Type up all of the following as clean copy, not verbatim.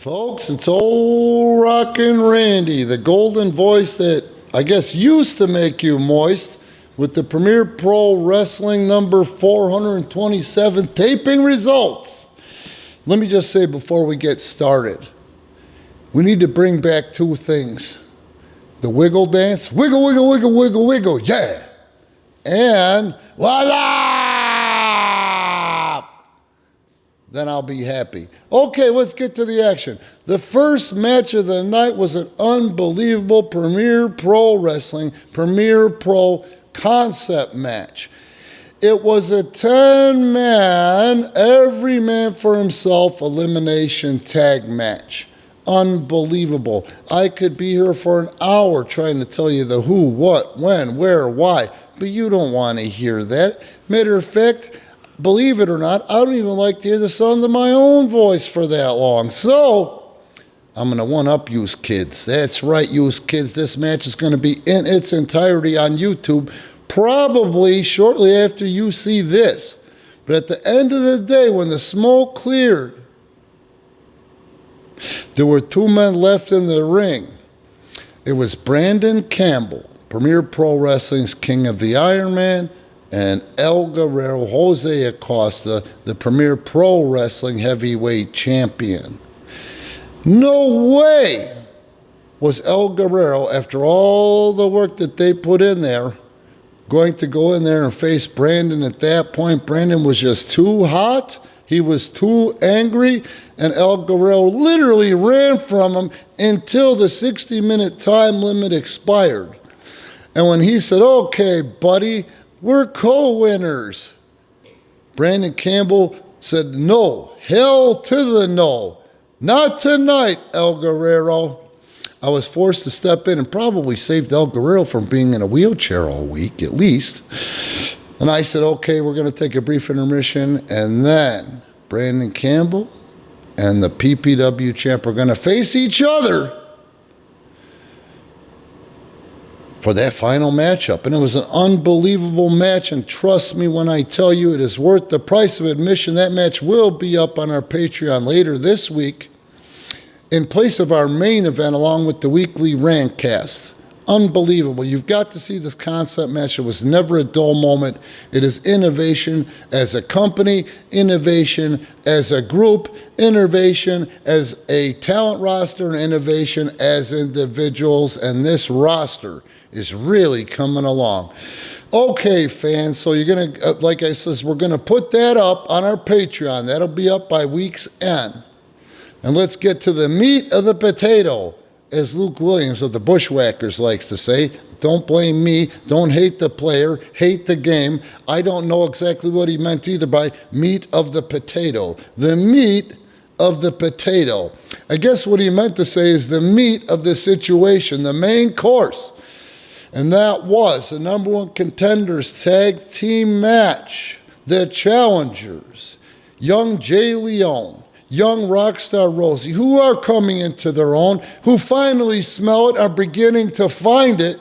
Folks, it's old Rockin' Randy, the golden voice that I guess used to make you moist, with the Premier Pro Wrestling number 427 taping results. Let me just say before we get started, we need to bring back two things. The wiggle dance, wiggle, wiggle, wiggle, wiggle, wiggle, yeah. And la la. Then I'll be happy. Okay, let's get to the action. The first match of the night was an unbelievable Premier Pro Wrestling, Premier Pro concept match. It was a 10-man, every man for himself elimination tag match. Unbelievable. I could be here for an hour trying to tell you the who, what, when, where, why, but you don't want to hear that. Matter of fact, believe it or not, I don't even like to hear the sound of my own voice for that long. So, I'm going to one-up you kids. That's right, you kids. This match is going to be in its entirety on YouTube, probably shortly after you see this. But at the end of the day, when the smoke cleared, there were two men left in the ring. It was Brandon Campbell, Premier Pro Wrestling's King of the Iron Man, and El Guerrero, Jose Acosta, the Premier Pro Wrestling Heavyweight Champion. No way was El Guerrero, after all the work that they put in there, going to go in there and face Brandon at that point. Brandon was just too hot. He was too angry, and El Guerrero literally ran from him until the 60-minute time limit expired. And when he said, "Okay, buddy, we're co-winners," Brandon Campbell said, "No, hell to the no. Not tonight, El Guerrero." I was forced to step in and probably saved El Guerrero from being in a wheelchair all week, at least. And I said, "Okay, we're going to take a brief intermission." And then Brandon Campbell and the PPW champ are going to face each other for that final matchup. And it was an unbelievable match. And trust me when I tell you, it is worth the price of admission. That match will be up on our Patreon later this week in place of our main event, along with the weekly Rantcast. Unbelievable. You've got to see this concept match. It was never a dull moment. It is innovation as a company, innovation as a group, innovation as a talent roster, and innovation as individuals. And this roster is really coming along. Okay, fans, so you're going to, like I said, we're going to put that up on our Patreon. That'll be up by week's end. And let's get to the meat of the potato, as Luke Williams of the Bushwhackers likes to say. Don't blame me. Don't hate the player. Hate the game. I don't know exactly what he meant either by meat of the potato. The meat of the potato. I guess what he meant to say is the meat of the situation, the main course. And that was the number one contenders tag team match. The challengers, young Jay Leone, young Rockstar Rosie, who are coming into their own, who finally smell it, are beginning to find it,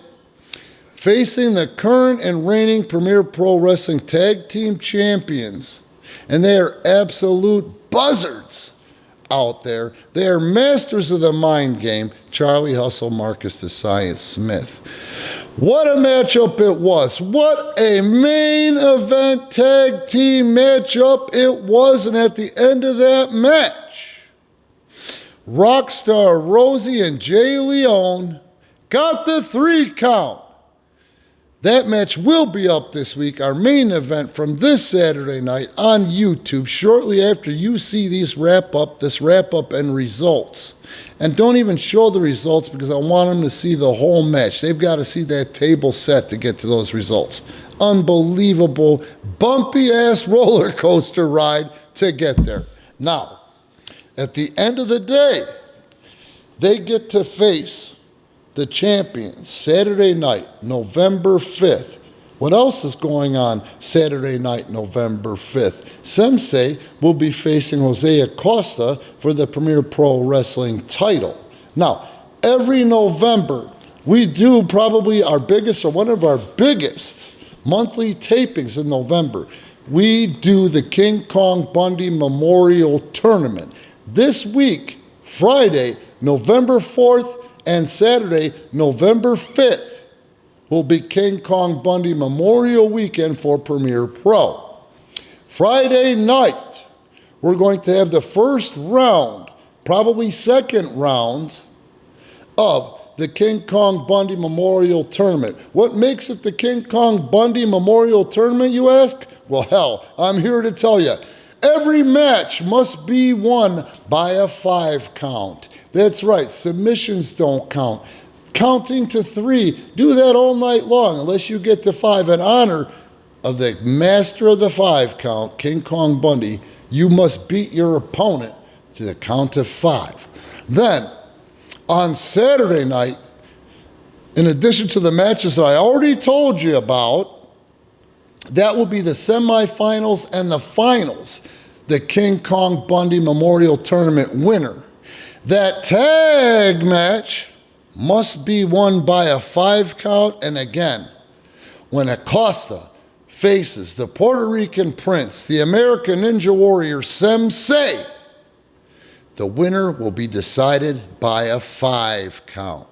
facing the current and reigning Premier Pro Wrestling Tag Team Champions. And they are absolute buzzards out there. They are masters of the mind game, Charlie Hustle, Marcus the Science Smith. What a matchup it was. What a main event tag team matchup it was. And at the end of that match, Rockstar Rosie and Jay Leone got the 3 count. That match will be up this week, our main event from this Saturday night on YouTube, shortly after you see this wrap up and results. And don't even show the results, because I want them to see the whole match. They've got to see that table set to get to those results. Unbelievable, bumpy-ass roller coaster ride to get there. Now, at the end of the day, they get to face the champions Saturday night, November 5th. What else is going on Saturday night, November 5th? Sensei will be facing Jose Acosta for the Premier Pro Wrestling title. Now, every November, we do probably our biggest, or one of our biggest monthly tapings in November. We do the King Kong Bundy Memorial Tournament. This week, Friday, November 4th, and Saturday, November 5th, will be King Kong Bundy Memorial Weekend for Premier Pro. Friday night, we're going to have the first round, probably second round, of the King Kong Bundy Memorial Tournament. What makes it the King Kong Bundy Memorial Tournament, you ask? Well, hell, I'm here to tell you. Every match must be won by a 5 count. That's right, submissions don't count. Counting to 3, do that all night long unless you get to 5. In honor of the master of the 5 count, King Kong Bundy, you must beat your opponent to the count of 5. Then, on Saturday night, in addition to the matches that I already told you about, that will be the semifinals and the finals, the King Kong Bundy Memorial Tournament winner. That tag match must be won by a 5 count, and again, when Acosta faces the Puerto Rican Prince, the American Ninja Warrior Sensei, the winner will be decided by a 5 count.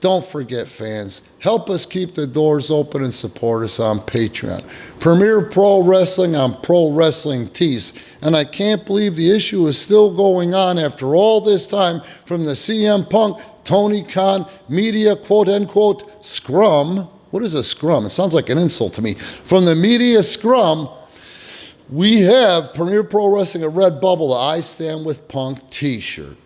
Don't forget, fans, help us keep the doors open and support us on Patreon. Premier Pro Wrestling on Pro Wrestling Tees. And I can't believe the issue is still going on after all this time from the CM Punk, Tony Khan, media quote-unquote scrum. What is a scrum? It sounds like an insult to me. From the media scrum, we have Premier Pro Wrestling, a Redbubble, the I Stand With Punk t-shirt.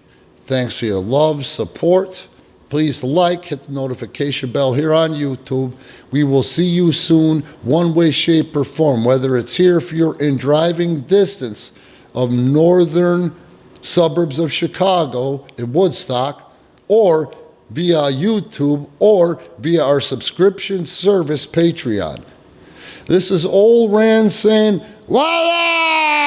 Thanks for your love, support. Please like, hit the notification bell here on YouTube. We will see you soon, one way, shape, or form, whether it's here if you're in driving distance of northern suburbs of Chicago, in Woodstock, or via YouTube, or via our subscription service, Patreon. This is Old Rand saying, voila!